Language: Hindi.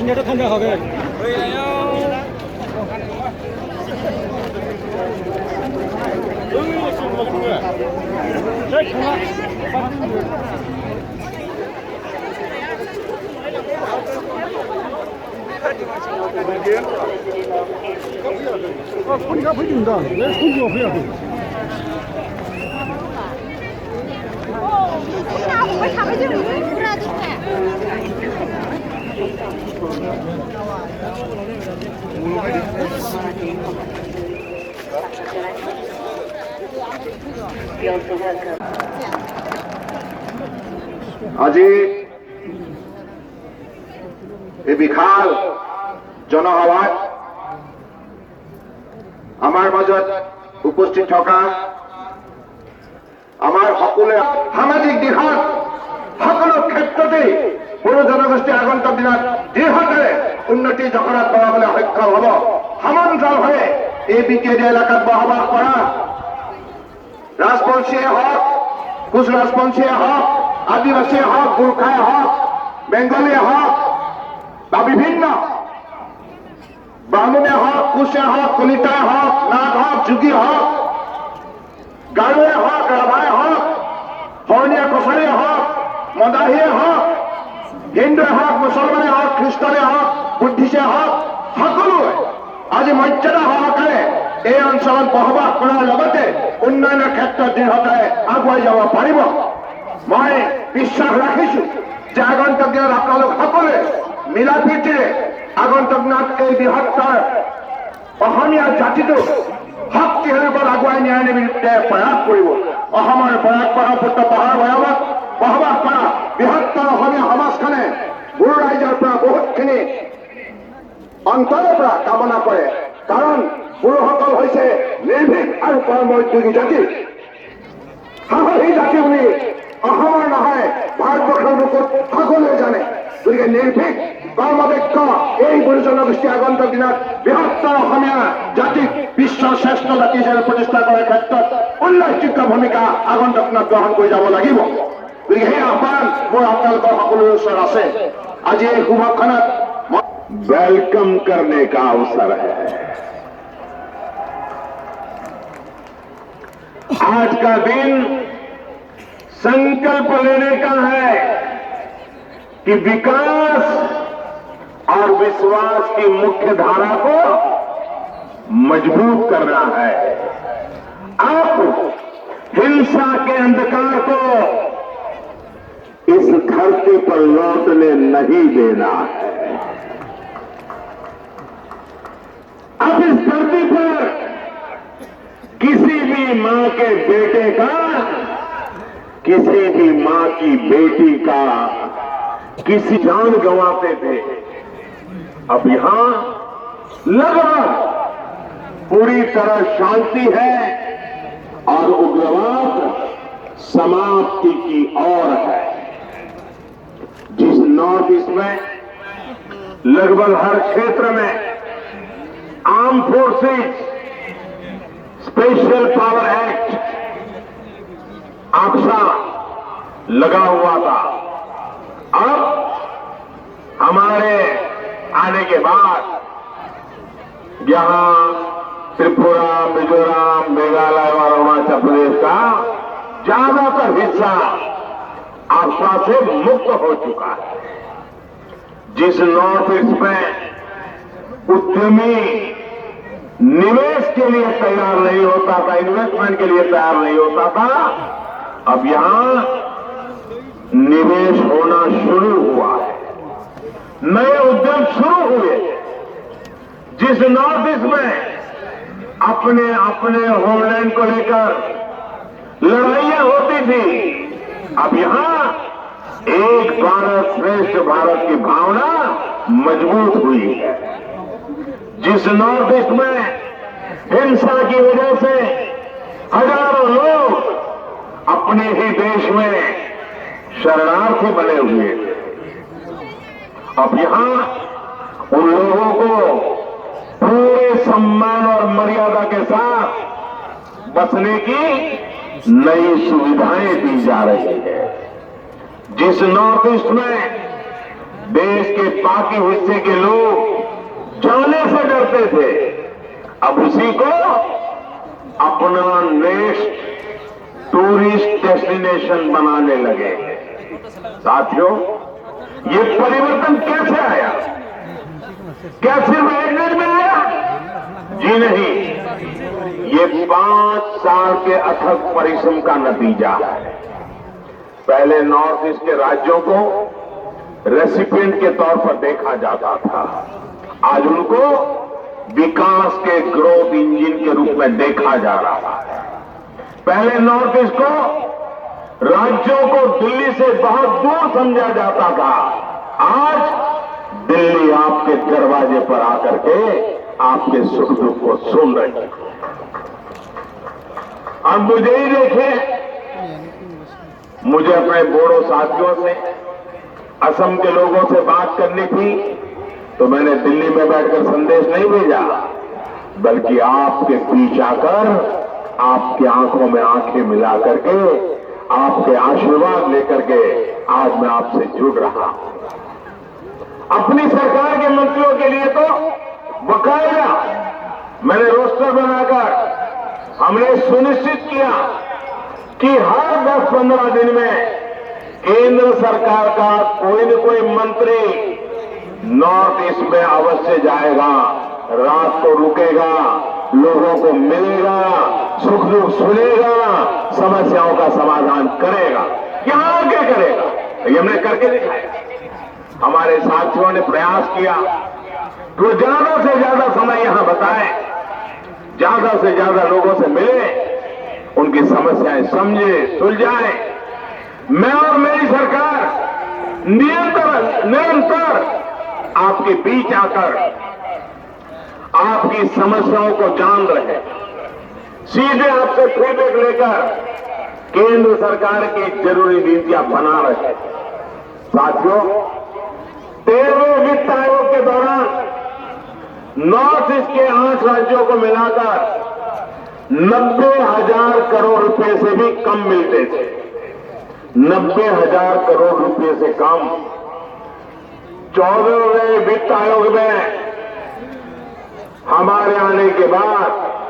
빈자도 탄다하게. 소리가 보인다. 왜 소리가 보여? আজি এই বিশাল জনসভাত আমাৰ মাজত উপস্থিত থকা আমাৰ সকলোৱে সামাজিক দিশত সকলো ক্ষেত্ৰতে বড়ো জনগোষ্ঠী আগন্তুক দিনত দৃঢ়তাৰে উন্নতি জখলাত কৰাবলৈ সক্ষম হ'ব। সমান্তৰালভাৱে এই বিকেডি এলেকাত বসবাস কৰা ৰাজবংশীয়ে হওক, কোচ ৰাজবংশীয়ে হওক, আদিবাসীয়ে হওক, গোৰ্খাই হওক, বেংগলীয়ে হওক বা বিভিন্ন ব্ৰাহ্মণে হওক, কোচে হওক, কলিতাই হওক, নাথ হওক, যোগী হওক, গাৰোৱে হওক, ৰাভাই হওক, শৰণীয়া কছাৰীয়ে হওক, মদাহীয়ে হওক, হিন্দুৱে হওক, মুছলমানে হওক, খ্ৰীষ্টানে হওক, বুদ্ধিষ্টে হওক, সকলোৱে আজি মৰ্যাদা সহকাৰে এই অঞ্চলত বসবাস কৰাৰ লগতে উন্নয়নৰ ক্ষেত্ৰত দৃঢ়তাৰে আগুৱাই যাব পাৰিব। মই বিশ্বাস ৰাখিছো যে আগন্তুক দিনত আপোনালোক সকলোৱে মিলা প্ৰীতিৰে আগন্তুক দিনত এই বৃহত্তৰ অসমীয়া জাতিটো শক্তিশালী ৰূপত আগুৱাই নিয়াৰ নিমিত্তে প্ৰয়াস কৰিব। অসমৰ বৰাকপুত্ৰ পাহাৰ ভৈয়ামত বসবাস কৰা বৃহত্তৰ অসমীয়া সমাজখনে গুৰু ৰাইজৰ পৰা বহুতখিনি অন্তৰৰ পৰা কামনা কৰে। কাৰণ গুৰুসকল হৈছে নিৰ্ভীক আৰু কৰ্ম উদ্যোগী জাতি, সাহসী জাতি বুলি অসমৰ নহয় ভাৰতবৰ্ষৰ বুকুত সকলোৱে জানে। গতিকে নিৰ্ভীক কৰ্মদক্ষ এই বড়ো জনগোষ্ঠী আগন্তুক দিনত বৃহত্তৰ অসমীয়া জাতিক বিশ্বৰ শ্ৰেষ্ঠ জাতি হিচাপে প্ৰতিষ্ঠা কৰাৰ ক্ষেত্ৰত উল্লেখযোগ্য ভূমিকা আগন্তুক দিনত গ্ৰহণ কৰি যাব লাগিব। গতিকে সেই আহ্বান মোৰ আপোনালোকৰ সকলোৰে ওচৰত আছে। আজি এই শুভক্ষণত वेलकम करने का अवसर है। आज का दिन संकल्प लेने का है कि विकास और विश्वास की मुख्य धारा को मजबूत करना है। आप हिंसा के अंधकार को इस धरती पर लौटने नहीं देना है। अब इस धरती पर किसी भी मां के बेटे का, किसी भी मां की बेटी का किसी जान गंवाते थे, अब यहां लगभग पूरी तरह शांति है और उग्रवाद समाप्ति की ओर है। जिस नॉर्थ ईस्ट में लगभग हर क्षेत्र में arm forces special power act आक्सा लगा हुआ था, अब हमारे आने के बाद यहां त्रिपुरा, मिजोरम, मेघालय और अरुणाचल प्रदेश का ज्यादातर हिस्सा आक्सा से मुक्त हो चुका है। जिस नॉर्थ ईस्ट में उद्यमी निवेश के लिए तैयार नहीं होता था, इन्वेस्टमेंट के लिए तैयार नहीं होता था, अब यहां निवेश होना शुरू हुआ है, नए उद्यम शुरू हुए। जिस नॉर्थ ईस्ट में अपने अपने होमलैंड को लेकर लड़ाइयां होती थी, अब यहां एक भारत श्रेष्ठ भारत की भावना मजबूत हुई है। जिस नॉर्थ ईस्ट में हिंसा की वजह से हजारों लोग अपने ही देश में शरणार्थी बने हुए थे। अब यहां उन लोगों को पूरे सम्मान और मर्यादा के साथ बसने की नई सुविधाएं दी जा रही है। जिस नॉर्थ ईस्ट में देश के बाकी हिस्से के लोग जाने से डरते थे, अब उसी को अपना नेक्स्ट टूरिस्ट डेस्टिनेशन बनाने लगे। साथियों, ये परिवर्तन कैसे आया? क्या सिर्फ एक दिन में आया? जी नहीं, ये 5 साल के अथक परिश्रम का नतीजा है। पहले नॉर्थ ईस्ट के राज्यों को रेसिपिएंट के तौर पर देखा जाता था, आज उनको विकास के ग्रोथ इंजन के रूप में देखा जा रहा है। पहले नॉर्थ ईस्ट को राज्यों को दिल्ली से बहुत दूर समझा जाता था, आज दिल्ली आपके दरवाजे पर आकर के आपके सुख दुख को सुन रही है। अब मुझे ही देखिए, मुझे अपने बोडो साथियों से, असम के लोगों से बात करनी थी, तो मैंने दिल्ली में बैठकर संदेश नहीं भेजा, बल्कि आपके बीच आकर आपकी आंखों में आंखें मिला करके आपके आशीर्वाद लेकर के आज मैं आपसे जुड़ रहा हूं। अपनी सरकार के मंत्रियों के लिए तो बकायदा मैंने रोस्टर बनाकर हमने सुनिश्चित किया कि हर 10-15 दिन में केंद्र सरकार का कोई न कोई मंत्री नॉर्थ ईस्ट में अवश्य जाएगा, रात को रुकेगा, लोगों को मिलेगा, सुख दुख सुनेगा, समस्याओं का समाधान करेगा। यहां आके करेगा, ये हमने करके दिखाया। हमारे साथियों ने प्रयास किया कि वो ज्यादा से ज्यादा समय यहां बताएं, ज्यादा से ज्यादा लोगों से मिले, उनकी समस्याएं समझे, सुलझाए। मैं और मेरी सरकार निरंतर आपके बीच आकर आपकी समस्याओं को जान रहे, सीधे आपसे फीडबैक लेकर केंद्र सरकार की जरूरी नीतियां बना रहे। साथियों, 13वें वित्त आयोग के दौरान नॉर्थ ईस्ट के 8 राज्यों को मिलाकर 90,000 करोड़ रुपए से भी कम मिलते थे। 90,000 करोड़ रुपए से कम 14वें वित्त आयोग में हमारे आने के बाद